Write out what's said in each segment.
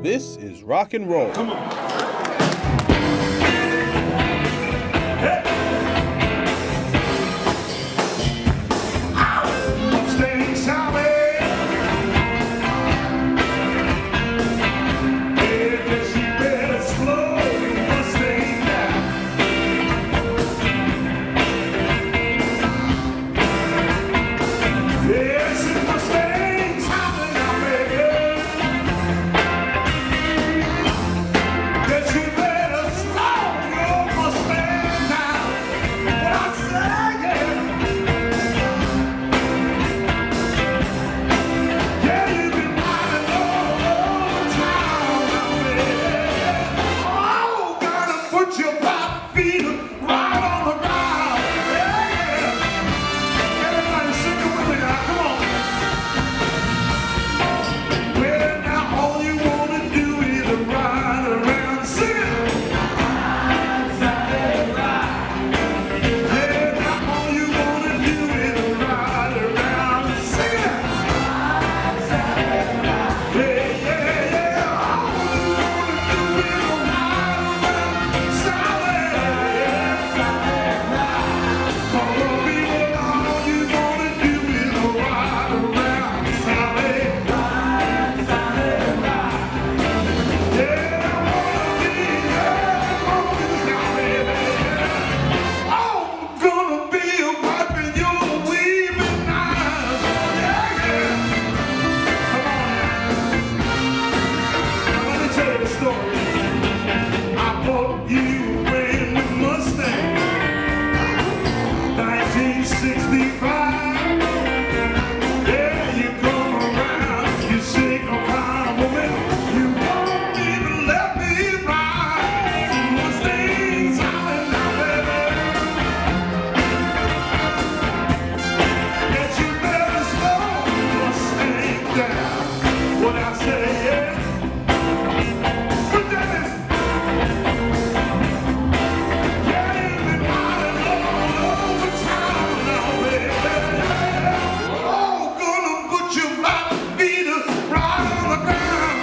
This is rock and roll. Come on. Hey. Mustang Sally. Hey, guess you better slow your Mustang down. Yes, it's Mustang Sally now, baby. Guess you better slow your Mustang down. What I say, yeah. Yeah, you've been riding all over town now, baby. Oh, gotta put your back feet right on the ground. Yeah. Everybody sing it with me now, come on. Well, now all you wanna do is ride around singing. Yeah, now all you wanna do is ride around singing. Yeah, yeah, yeah. All you wanna do is ride around Sally. All the people, all you wanna do is ride around Sally. Yeah, I wanna be Sally, baby. I'm gonna be wiping your weeping eyes. Yeah, yeah. Come on now. Now let me tell you the story. I bought you a brand new Mustang, 1965. Yeah, you come around, you shake a fine woman, you won't even let me ride. Mustang's hollering now, baby. Yes, you better slow Mustang down. What I say, yeah. But that is, yeah, you've been riding all over town now, baby. Oh, gonna put your black feet right on the ground.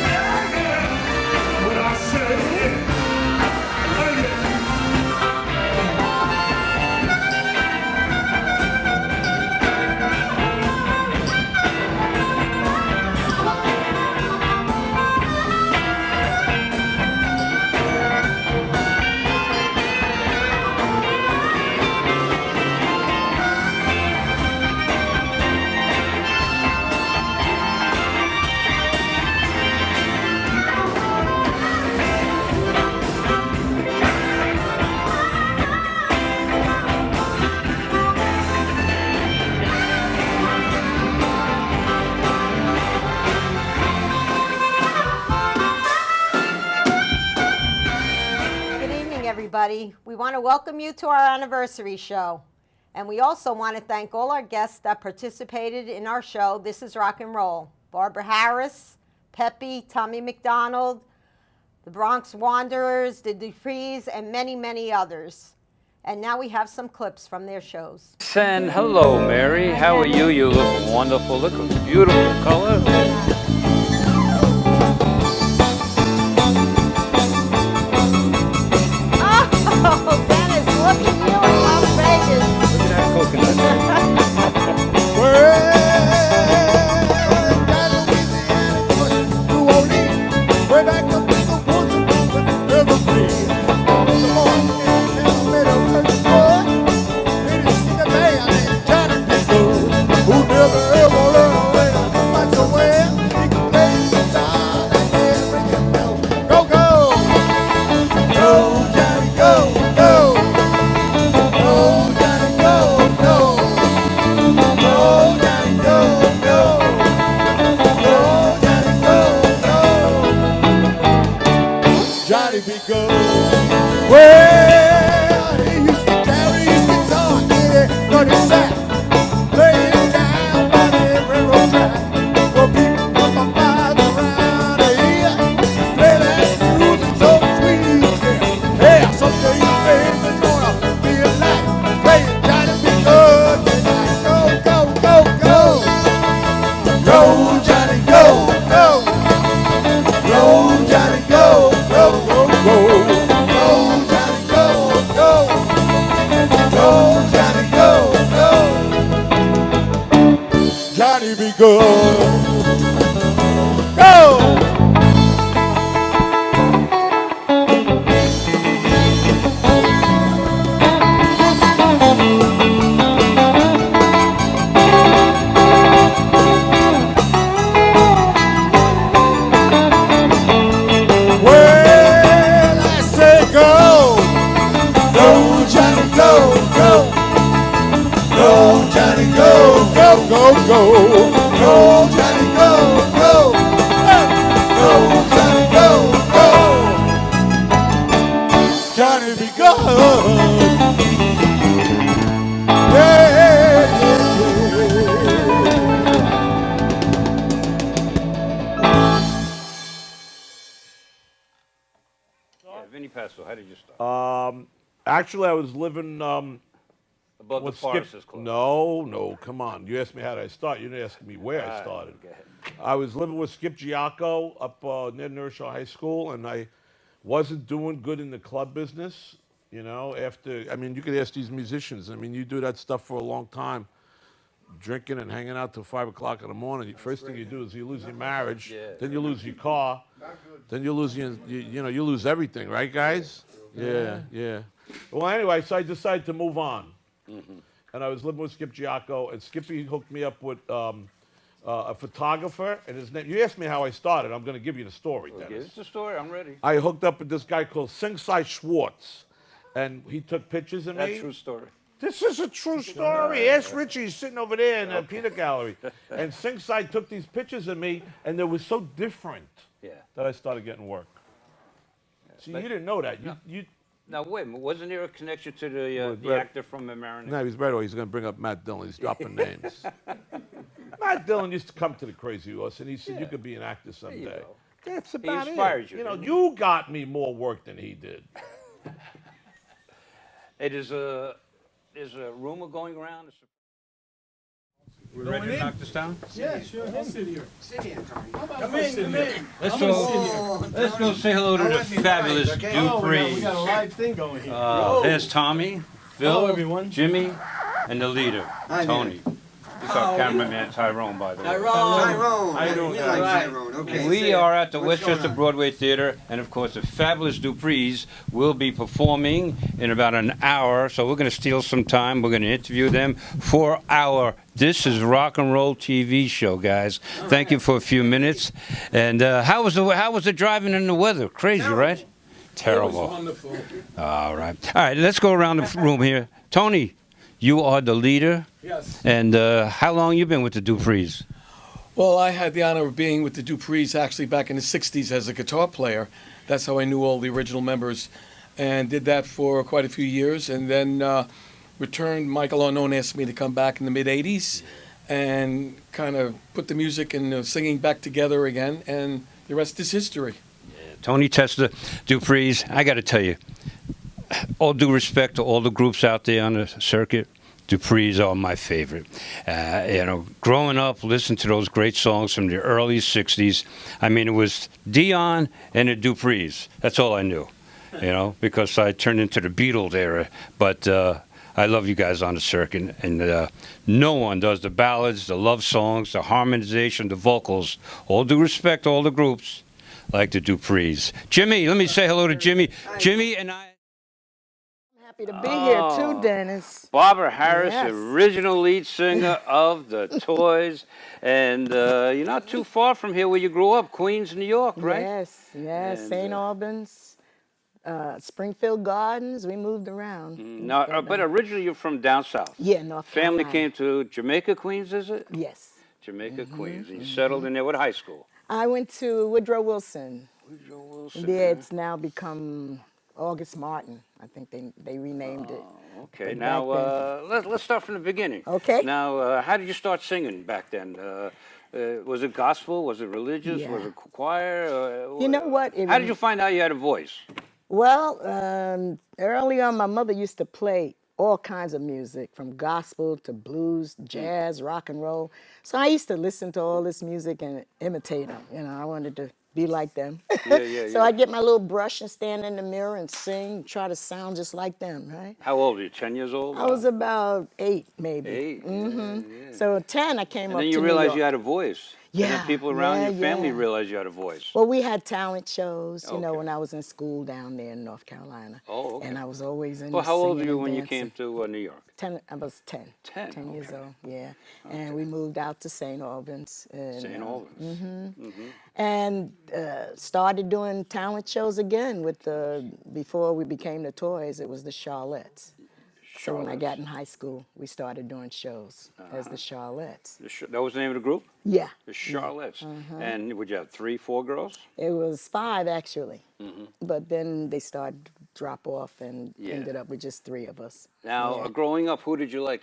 Yeah, yeah. What I say, yeah. Oh, yeah. Good evening, everybody. We want to welcome you to our anniversary show. And we also want to thank all our guests that participated in our show, This is Rock and Roll. Barbara Harris, Peppy, Tommy McDonald, the Bronx Wanderers, the Duprees, and many, many others. And now we have some clips from their shows. And hello, Mary. How are you? You look wonderful. Look at the beautiful color. Oh, Dennis, look at you in Las Vegas. Look at that coconut. Way back up in the woods, but never free. Come on, tell me the first boy. Lady sing a band and Johnny Pickle, who never ever learned much away. Go! Well, I say go, go, Johnny, go, go, go, Johnny, go, go, go, go, go, Johnny, go, go, go, Johnny, go, go, Johnny, be good. Yeah, yeah, Yeah, Vinny Paso, how did you start? Actually, I was living Above the with Foresters Skip. Club. No, come on. You asked me how did I start. You didn't ask me where I started. Go ahead. I was living with Skip Giacco up near Nershaw High School, and I wasn't doing good in the club business. You know, I mean, you could ask these musicians. I mean, you do that stuff for a long time, drinking and hanging out till 5 o'clock in the morning. First thing you do is you lose your marriage, then you lose your car, then you lose you lose everything, right, guys? Yeah. Well, anyway, so I decided to move on, and I was living with Skip Giacco, and Skippy hooked me up with a photographer, and his name. You asked me how I started. I'm going to give you the story, Okay, Dennis. it's a story. I'm ready. I hooked up with this guy called Singside Schwartz, and he took pictures of That's me. true story. This is a true story. Ask Richie, he's sitting over there in the peanut gallery. And Singside took these pictures of me, and they were so different Yeah. that I started getting work. See, you didn't know that. You Now wait a minute. Wasn't there a connection to the Right. actor from Marinette? no, he's right away. He's going to bring up Matt Dillon. He's dropping names. Matt Dillon used to come to the Crazy Horse, and he said, you could be an actor someday. go. That's about it. inspired you, You know, didn't you got me more work than he did. Hey, there's a rumor going around. We ready to knock this down? Yeah, sure. I'll sit here. Come in. Let's go say hello to the fabulous Oh, we got a Duprees. live thing going here. There's Tommy, Phil, Hello, everyone. Jimmy, and the leader, Tony. This is our cameraman, Tyrone, by the way. Tyrone. How you doing, We guys? like Tyrone. Okay. We are at the What's going Westchester on? Broadway Theater, and of course, the fabulous Duprees will be performing in about an hour. So we're going to steal some time. We're going to interview them for our This Is Rock and Roll TV show, guys. Thank you for a few minutes. And how was the driving in the weather? Crazy, right? Terrible. Wonderful. All right. All right. Let's go around the room here. Tony, you are the leader. Yes. And how long you been with the Duprees? Well, I had the honor of being with the Duprees actually back in the 60s as a guitar player. That's how I knew all the original members and did that for quite a few years. And then returned. Michael Arnone asked me to come back in the mid-'80s and kind of put the music and the singing back together again. And the rest is history. Tony Testa, Duprees, I got to tell you, all due respect to all the groups out there on the circuit, Duprees are my favorite. Growing up, listening to those great songs from the early 60s, I mean, it was Dion and the Duprees. That's all I knew, because I turned into the Beatles era. But I love you guys on the circuit, and no one does the ballads, the love songs, the harmonization, the vocals. All due respect to all the groups, like the Duprees. Jimmy, let me say hello to Jimmy. Jimmy and I. Happy to be here too, Dennis. Barbara Harris, Yes. original lead singer of the Toys, and you're not too far from here where you grew up, Queens, New York, right? Yes, And, St. Albans, Springfield Gardens. We moved around. No, but originally you're from down south. Yeah, North Family Carolina. came to Jamaica, Queens, is it? Yes. Jamaica, Queens. And you settled in there. What high school? I went to Woodrow Wilson. Woodrow Wilson. Yeah, it's now become August Martin. I think they renamed it. Okay, But now back let's start from the beginning. Okay. Now, how did you start singing back then? Was it gospel? Was it religious? Yeah. Was it choir? You know what? It How did was- you find out you had a voice? Well, early on, my mother used to play all kinds of music, from gospel to blues, jazz, rock and roll. So I used to listen to all this music and imitate them. I wanted to be like them. Yeah, So I get my little brush and stand in the mirror and sing, try to sound just like them, right? How old are you? 10 years old? I was about 8, maybe. 8. Yeah. So at 10, I came And up then to you New realized York. you had a voice. And then Yeah, people around your family yeah. realized you had a voice. Well, we had talent shows, you know, Okay. when I was in school down there in North Carolina. Oh, okay. And I was always in Well, how old were singing you and when you dancing. came to New York? 10, I was 10. 10, 10 years okay. old, yeah. And we moved out to St. Albans. And, St. Albans. And started doing talent shows again with before we became the Toys, it was the Charlettes. So when I got in high school, we started doing shows as the Charlettes. That was the name of the group? Yeah. The Charlettes. And would you have 3, 4 girls? It was 5 actually, but then they started to drop off and Yeah. ended up with just 3 of us. Now, Yeah. growing up, who did you like?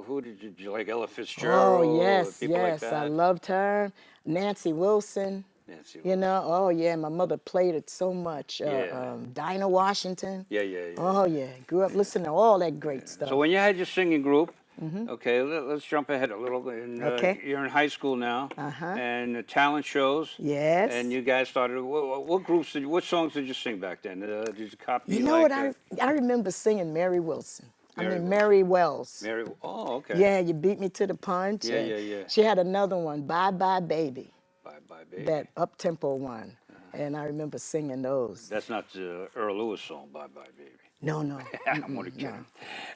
Who did you like? Ella Fitzgerald? Oh yes, people like yes, that? I loved her. Nancy Wilson. Nancy You know, oh yeah, my mother played it so much. Yeah. Dinah Washington. Yeah. Oh yeah, grew up listening to all that great stuff. So when you had your singing group, okay, let's jump ahead a little bit. And, Okay. You're in high school now, and the talent shows. Yes. And you guys started. What songs did you sing back then? Did you copy? You know like, what? I remember singing Mary Wilson. Mary Mary Wells. Mary. Oh, okay. Yeah, you beat me to the punch. Yeah, and yeah. She had another one, Bye Bye Baby, Bye Bye Baby. that up-tempo one. And I remember singing those. That's not the Earl Lewis song, Bye Bye Baby. No, no. I'm only kidding.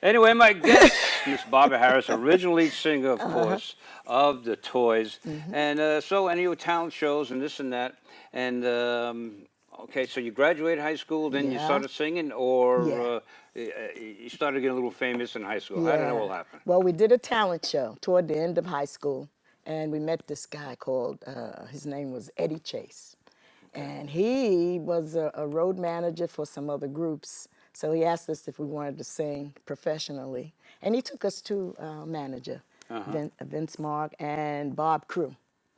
Anyway, my guest, Miss Barbara Harris, original lead singer, of course, of the Toys. And and you were talent shows and this and that. And, okay, so you graduated high school, then you Yeah. started singing, or Yeah. you started getting a little famous in high school? How did that all happen? Well, we did a talent show toward the end of high school, and we met this guy called, his name was Eddie Chase. And he was a road manager for some other groups. So he asked us if we wanted to sing professionally. And he took us to manager, Vince Mark and Bob Crew.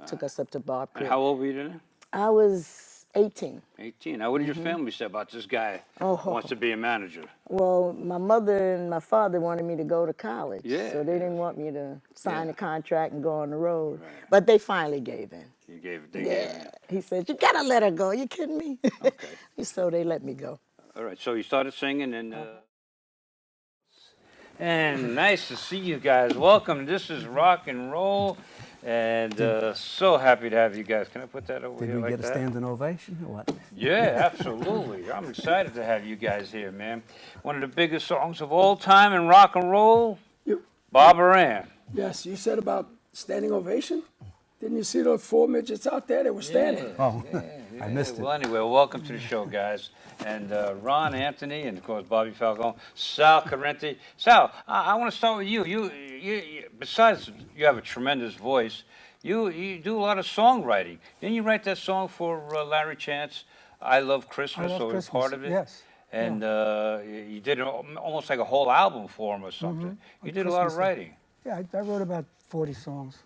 Took us up to Bob Crew. And how old were you then? I was 18. 18. Now, what did your family say about this guy Oh. who wants to be a manager? Well, my mother and my father wanted me to go to college. Yeah. So they didn't want me to sign Yeah. a contract and go on the road. But they finally gave in. You gave it. They Yeah. He said, you gotta let her go. You kidding me? Okay. So they let me go. All right, so you started singing and nice to see you guys. Welcome. This is Rock and Roll, and so happy to have you guys. Can I put that over Did here we like get a that? standing ovation or what? Yeah, absolutely. I'm excited to have you guys here, man. One of the biggest songs of all time in rock and roll, Barbara Ann. Yes, you said about standing ovation. Didn't you see those 4 midgets out there? They were standing. Oh, I missed it. Well, anyway, welcome to the show, guys. And Ron Anthony, and of course Bobby Falcone, Sal Carenti. Sal, I want to start with you. You, besides you have a tremendous voice, you do a lot of songwriting. Didn't you write that song for Larry Chance, "I Love Christmas"? I Love or Christmas, part of it? yes. And you did almost like a whole album for him or something. You did a lot of Christmas, writing. Yeah, I wrote about 40 songs.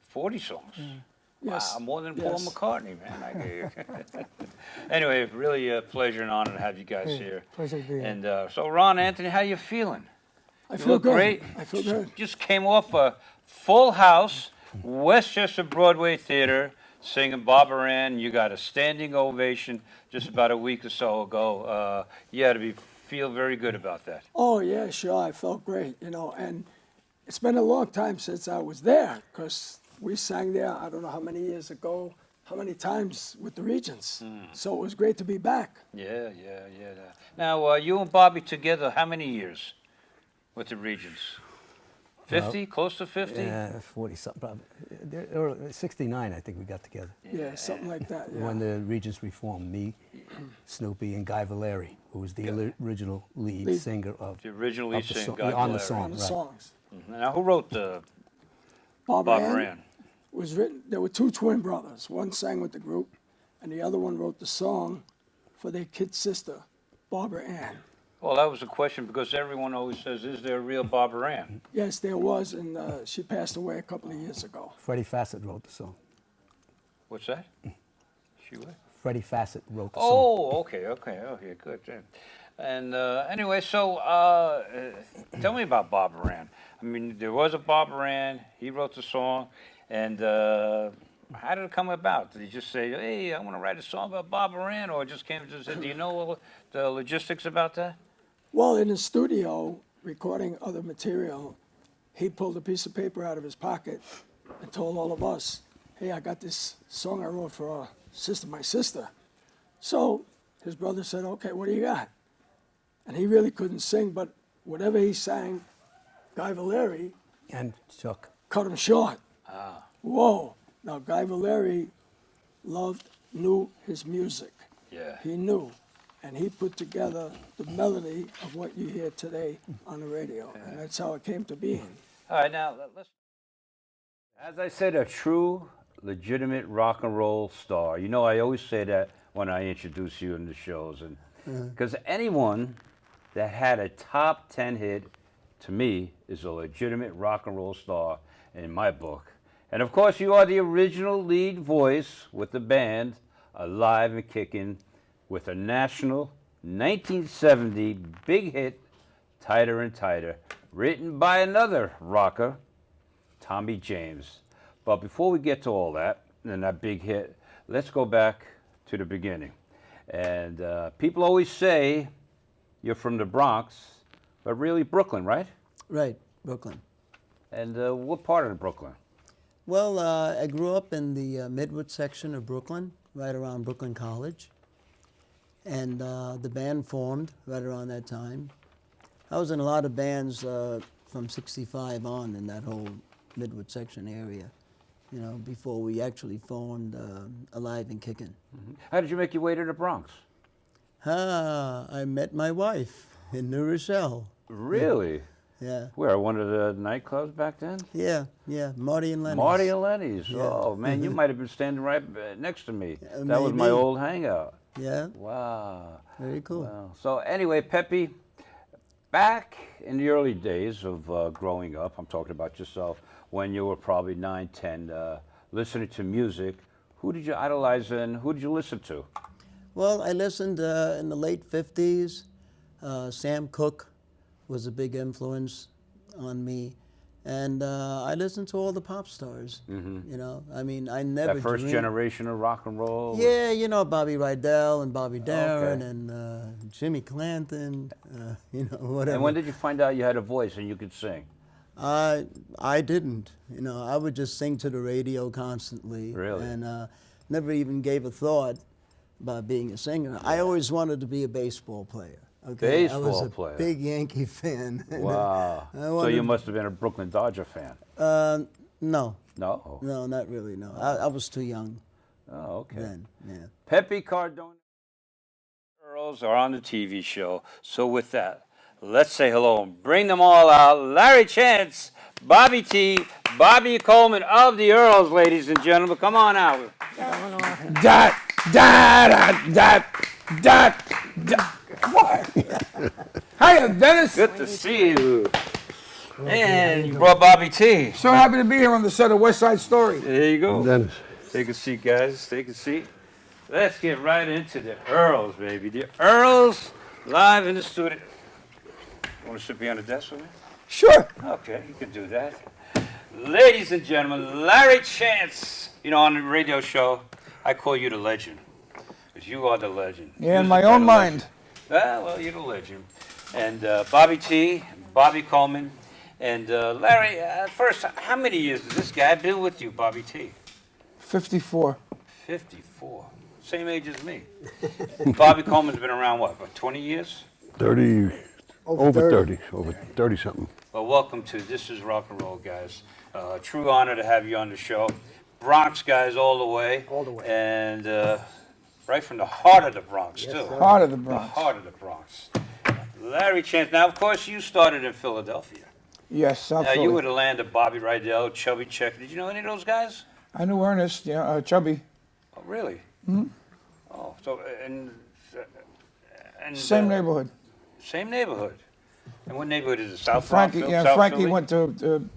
40 songs. Yes. Wow, more than Paul Yes. McCartney, man. I hear you. Anyway, really a pleasure and honor to have you guys Hey, here. pleasure to be here. And so, Ron Anthony, how you feeling? I You feel look good. great. I feel good. Just came off a full house, Westchester Broadway Theater, singing Barbara Ann. You got a standing ovation just about a week or so ago. You had to feel very good about that. Oh, yeah, sure. I felt great, and it's been a long time since I was there because we sang there, I don't know how many years ago, how many times with the Regents. So it was great to be back. Yeah. Now, you and Bobby together, how many years with the Regents? 50? Close to 50? Yeah, 40 something. Probably. 69, I think we got together. Yeah, something like that. Yeah. When the Regents reformed, me, Snoopy, and Guy Valeri, who was the original lead singer of The original of lead the singer, song, Guy on the Valeri. song. On the right. songs. Now, who wrote the Barbara Barbara Ann Ann? was written, there were 2 twin brothers. One sang with the group, and the other one wrote the song for their kid sister, Barbara Ann. Well, that was a question because everyone always says, is there a real Barbara Ann? Yes, there was, and she passed away a couple of years ago. Freddie Fassett wrote the song. What's that? She what? Freddie Fassett wrote the song. Oh, okay, good. Yeah. And anyway, so tell me about Barbara Ann. I mean, there was a Barbara Ann. He wrote the song, and How did it come about? Did you just say, hey, I want to write a song about Bob Moran, or it just came to say, do you know all the logistics about that? Well, in the studio, recording other material, he pulled a piece of paper out of his pocket and told all of us, hey, I got this song I wrote for my sister. So his brother said, okay, what do you got? And he really couldn't sing, but whatever he sang, Guy Valeri And Chuck. cut him short. Whoa. Now, Guy Valeri knew his music. Yeah. He knew. And he put together the melody of what you hear today on the radio. And that's how it came to be. All right, now, let's. As I said, a true, legitimate rock and roll star. You know, I always say that when I introduce you in the shows. And because anyone that had a top 10 hit, to me, is a legitimate rock and roll star in my book. And of course, you are the original lead voice with the band, alive and kicking, with a national 1970 big hit, Tighter and Tighter, written by another rocker, Tommy James. But before we get to all that, and that big hit, let's go back to the beginning. And people always say you're from the Bronx, but really Brooklyn, right? Right, Brooklyn. And what part of Brooklyn? Well, I grew up in the Midwood section of Brooklyn, right around Brooklyn College. And the band formed right around that time. I was in a lot of bands from 65 on in that whole Midwood section area, you know, before we actually formed Alive and Kickin'. How did you make your way to the Bronx? I met my wife in New Rochelle. Really? Yeah. Where, one of the nightclubs back then? Yeah, Marty and Lenny's. Marty and Lenny's. Yeah. Oh, man, you might have been standing right next to me. Yeah, That was my maybe. old hangout. Yeah, Wow. very cool. Wow. So anyway, Pepe, back in the early days of growing up, I'm talking about yourself, when you were probably 9, 10, listening to music, who did you idolize and who did you listen to? Well, I listened in the late 50s. Sam Cooke was a big influence on me. And I listened to all the pop stars, you know. I mean, I never That first dreamed- generation of rock and roll? Yeah, you know, Bobby Rydell and Bobby Darin Okay. and Jimmy Clanton, you know, whatever. And when did you find out you had a voice and you could sing? I didn't, you know. I would just sing to the radio constantly. Really? And never even gave a thought about being a singer. I always wanted to be a baseball player. Okay, I was Baseball a player. big Yankee fan. Wow. I So wanted- you must have been a Brooklyn Dodger fan. No, No? no, not really. No, I was too young Oh, okay. then. Yeah. Pepe Cardone girls are on the TV show. So with that, let's say hello and bring them all out. Larry Chance, Bobby T, Bobby Coleman of the Earls, ladies and gentlemen. Come on out. Dot, dot, dot, dot, dot. What? Hiya, Dennis. Good to see you. And you brought Bobby T. So happy to be here on the set of West Side Story. There you go. Dennis. Take a seat, guys. Take a seat. Let's get right into the Earls, baby. The Earls live in the studio. Want to sit behind the desk with me? Sure. Okay, you can do that. Ladies and gentlemen, Larry Chance. You know, on the radio show, I call you the legend. Because you are the legend. Yeah, in Music my are own the mind. legend. Well, you're the legend. And Bobby T, Bobby Coleman, and Larry, first, how many years has this guy been with you, Bobby T? 54. 54. Same age as me. Bobby Coleman's been around, what, about 20 years? 30, over 30, over 30 something. Well, welcome to This Is Rock and Roll, guys. True honor to have you on the show. Bronx guys all the way. All the way. And right from the heart of the Bronx, too. Heart of the The Bronx. heart of the Bronx. Larry Chance. Now, of course, you started in Philadelphia. Yes, South Now, you Philly. were the land of Bobby Rydell, Chubby Checker. Did you know any of those guys? I knew Ernest, yeah, Chubby. Oh, really? Oh, so, and Same neighborhood. Same neighborhood. And what neighborhood is it? South Frankie, Bronx? yeah, South Frankie Philly? went to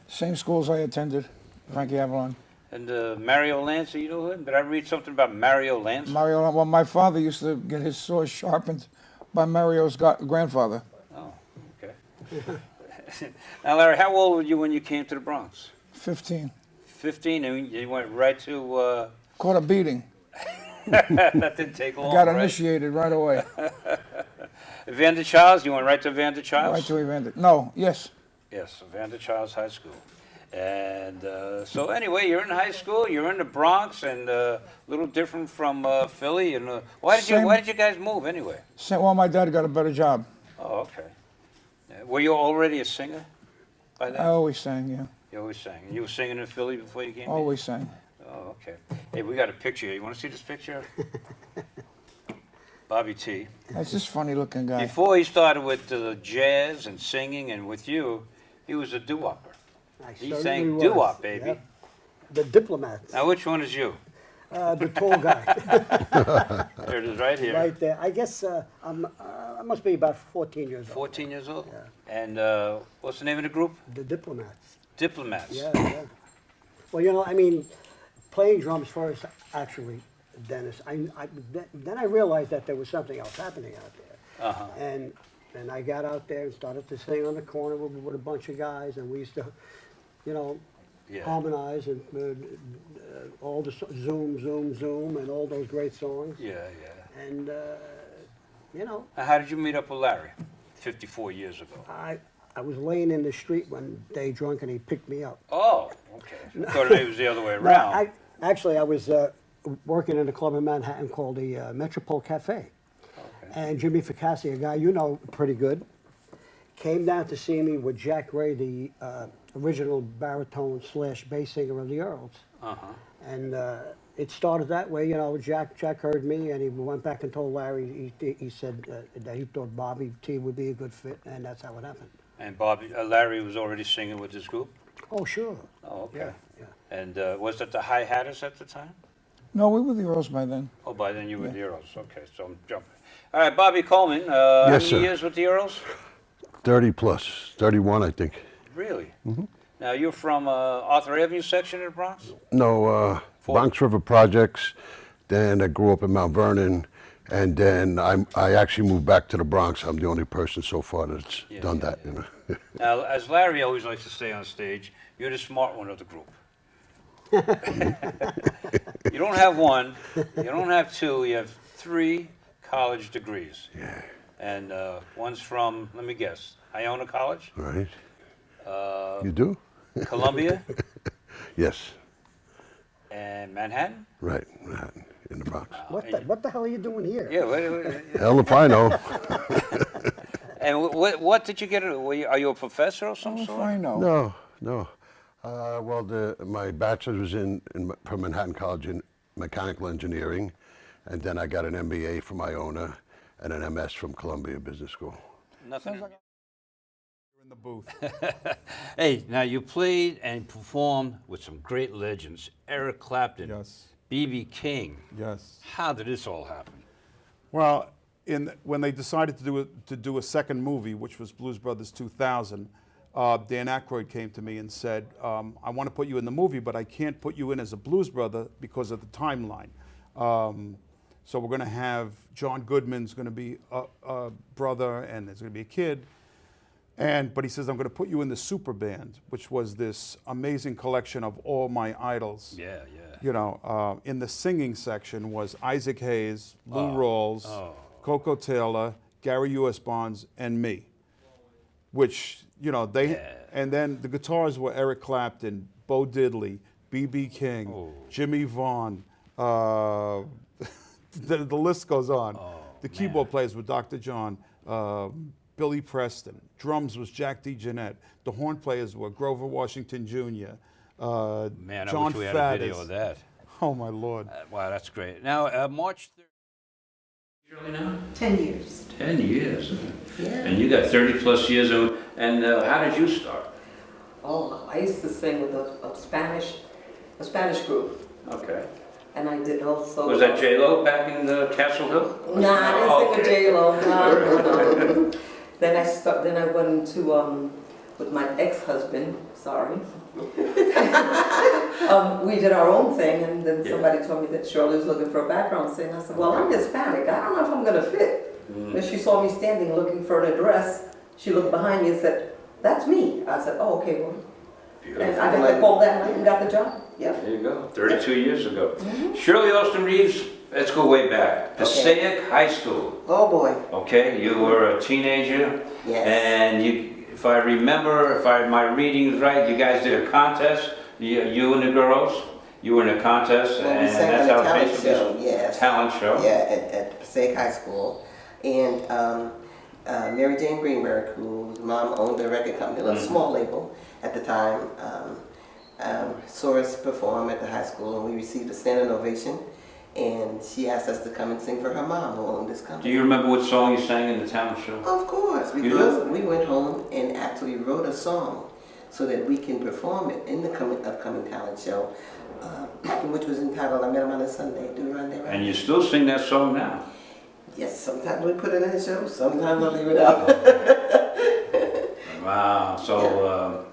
same schools I attended. Frankie Avalon. And Mario Lanza, you know him? Did I read something about Mario Lanza? Mario, well, my father used to get his saws sharpened by Mario's grandfather. Oh, okay. Now, Larry, how old were you when you came to the Bronx? 15. 15, and you went right to. Caught a beating. That didn't take long. Got right? initiated right away. Vander Childs, you went right to Vander Childs? Right to Evander. No, yes. Yes, Vander Childs High School. And so anyway, you're in high school, you're in the Bronx, and a little different from Philly. And why did you guys move anyway? Well, my dad got a better job. Oh, okay. Were you already a singer by then? I always sang, yeah. You always sang. And you were singing in Philly before you came here? Always sang. Oh, okay. Hey, we got a picture here. You want to see this picture? Bobby T. That's just funny looking guy. Before he started with jazz and singing and with you, he was a doo-wopper. He sang doo-wop, baby. Yep. The Diplomats. Now, which one is you? The tall guy. There it is, right here. Right there. I guess I must be about 14 years old. 14 years old? Yeah. And what's the name of the group? The Diplomats. Diplomats. Yeah, yeah. Well, you know, I mean, playing drums first, actually, Dennis. Then I realized that there was something else happening out there. Uh-huh. And I got out there and started to sing on the corner with a bunch of guys, and we used to, you know, harmonize and all the Zoom, Zoom, Zoom, and all those great songs. Yeah, yeah. And, you know. How did you meet up with Larry 54 years ago? I was laying in the street one day drunk, and he picked me up. Oh, okay. I thought it was the other way around. Actually, I was working in a club in Manhattan called the Metropole Cafe. Okay. And Jimmy Ficassi, a guy you know pretty good, came down to see me with Jack Ray, the original baritone / bass singer of the Earls. Uh-huh. And it started that way. You know, Jack heard me, and he went back and told Larry. He said that he thought Bobby T would be a good fit, and that's how it happened. And Larry was already singing with this group? Oh, sure. Oh, okay. Yeah, yeah. And was that the Hi Hatters at the time? No, we were the Earls by then. Oh, by then you were the Earls. Okay, so I'm jumping. All right, Bobby Coleman, how many years with the Earls? 30 plus, 31, I think. Really? Mm-hmm. Now, you're from Arthur Avenue section of the Bronx? No, Bronx River Projects. Then I grew up in Mount Vernon. And then I actually moved back to the Bronx. I'm the only person so far that's done that. You know? Now, as Larry always likes to say on stage, you're the smart one of the group. You don't have one, you don't have two, you have 3 college degrees. Yeah. And one's from, let me guess, Iona College? Right. You do? Columbia? Yes. And Manhattan? Right, Manhattan, in the Bronx. What the hell are you doing here? Yeah, wait. Hell if I know. And what did you get? Are you a professor of some sort? I know. No. Well, my bachelor's was from Manhattan College in mechanical engineering, and then I got an MBA from Iona and an MS from Columbia Business School. Nothing. You're in the booth. Hey, now you played and performed with some great legends: Eric Clapton, Yes. B.B. King. Yes. How did this all happen? Well, when they decided to do a second movie, which was Blues Brothers 2000, Dan Aykroyd came to me and said, I want to put you in the movie, but I can't put you in as a blues brother because of the timeline. So we're going to have John Goodman's going to be a brother, and there's going to be a kid. But he says, I'm going to put you in the super band, which was this amazing collection of all my idols. Yeah. You know, in the singing section was Isaac Hayes, Lou Rawls, Coco Taylor, Gary U.S. Bonds, and me. Which, you know, and then the guitars were Eric Clapton, Bo Diddley, B.B. King, Jimmy Vaughn, the list goes on. The keyboard players were Dr. John, Billy Preston. Drums was Jack DeJohnette. The horn players were Grover Washington Jr., Man, I John wish we had a video Faddis. of that. Oh, my Lord. Wow, that's great. Now, March 3rd. Shirley now? 10 years. 10 years. Yeah. And you got 30 plus years. And how did you start? Oh, I used to sing with a Spanish group. Okay. And I did also... Was that J-Lo back in the Castle Hill? Nah, I didn't sing with J-Lo. No. Then I went to, with my ex-husband, sorry. We did our own thing, and then somebody told me that Shirley was looking for a background singer. I said, well, I'm Hispanic. I don't know if I'm going to fit. Then she saw me standing looking for an address. She looked behind me and said, that's me. I said, oh, okay, well. Beautiful. And I got the call that night and got the job. Yep. There you go. 32 years ago. Shirley Austin Reeves, let's go way back. Passaic High School. Oh boy. Okay, you were a teenager. Yes. And you, if I remember, my reading's right, you guys did a contest. You and the girls. You were in a contest, Well, we and sang that's on a how talent basically show. Yes. talent show. Yeah, at Passaic High School, and Mary Jane Greenberg, whose mom owned a record company, a small label at the time, saw us perform at the high school, and we received a standing ovation. And she asked us to come and sing for her mom, who owned this company. Do you remember what song you sang in the talent show? Of course, You because do? we went home and actually wrote a song so that we can perform it in the upcoming talent show, which was entitled "I Met Him on a Sunday." Do run there. And you still sing that song now? Yes, sometimes we put it in the show, sometimes I leave it out. Wow. So,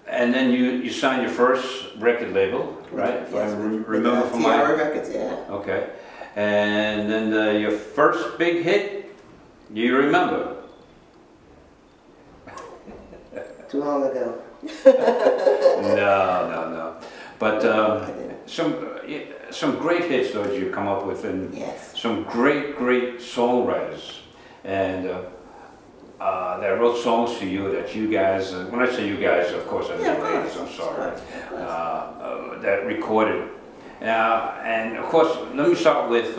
and then you signed your first record label, right? If I Yes, remember from my Tiara Records, yeah. Okay. And then your first big hit, do you remember? Too long ago. No. But some great hits though you come up with, and some great songwriters, and that wrote songs for you that you guys. When I say you guys, of course I mean ladies. I'm sorry. That recorded. And of course, let me start with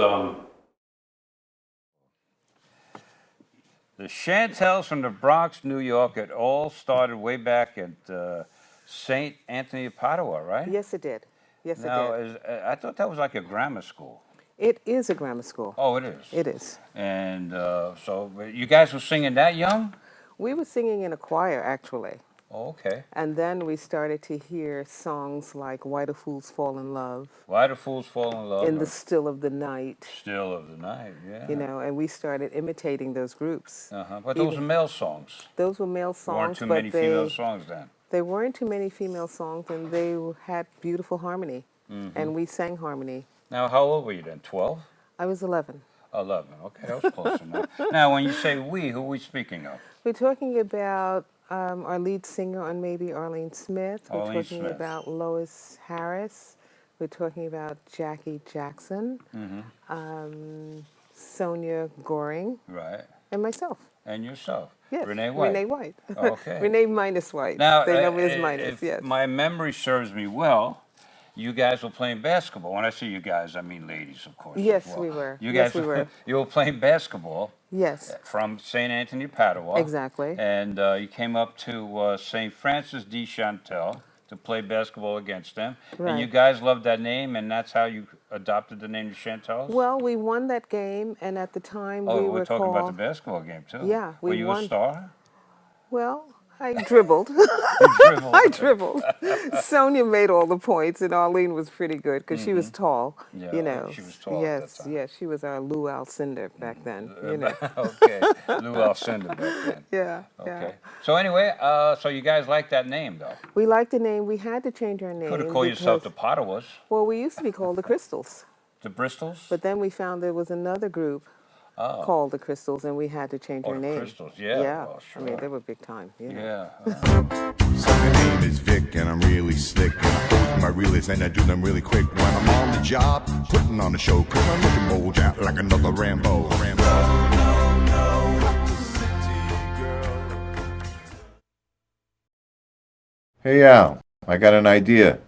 the Chantels from the Bronx, New York. It all started way back at St. Anthony of Padua, right? Yes, it did. Yes, Now, it did. I thought that was like a grammar school. It is a grammar school. Oh, it is? It is. And so you guys were singing that young? We were singing in a choir, actually. Oh, okay. And then we started to hear songs like Why Do Fools Fall in Love? Why Do Fools Fall in Love? In the Still of the Night. Still of the Night, yeah. You know, and we started imitating those groups. But those were male songs. Those were male songs. Weren't too but many female songs then. There weren't too many female songs, and they had beautiful harmony. Mhm. And we sang harmony. Now, how old were you then? 12? I was 11. 11. Okay, that was close enough. Now, when you say we, who are we speaking of? We're talking about our lead singer on Maybe, Arlene Smith. We're Arlene talking Smith. about Lois Harris. We're talking about Jackie Jackson, Sonia Goring, Right. and myself. And yourself. Yes, Renee White. Renee White. Okay. Renee minus White. Now, they know me as minus, if yes. my memory serves me well, you guys were playing basketball. When I say you guys, I mean ladies, of course. as Yes, well. we were. You Yes, guys, we were. you were playing basketball. Yes. From St. Anthony, Padua. Exactly. And you came up to St. Francis de Chantel to play basketball against them. And you Right. guys loved that name, and that's how you adopted the name of Chantels? Well, we won that game, and at the time Oh, we we're were talking about the called... basketball game, too. Yeah, we Were you won. a star? Well, I dribbled. dribbled. I dribbled. Sonia made all the points, and Arlene was pretty good because she was tall. Yeah, you know. she was tall at Yes, that time. yes, she was our Lou Alcindor back then. You know. Okay, Lou Alcindor back then. Yeah. Okay. So anyway, so you guys like that name, though? We liked the name. We had to change our name. Could have called yourself the because- Padwas, Well, we used to be called the Crystals, the Bristols. but then we found there was another group Oh. called the Crystals, and we had to change Oh, our the name. Crystals, yeah, Yeah. well, I mean, sure. they were big time. You know. Yeah. So my name is Vic and I'm really slick and I pose my realists and I do them really quick when I'm on the job, putting on the show, cause I'm looking mold out like another Rambo. Hey Al, I got an idea.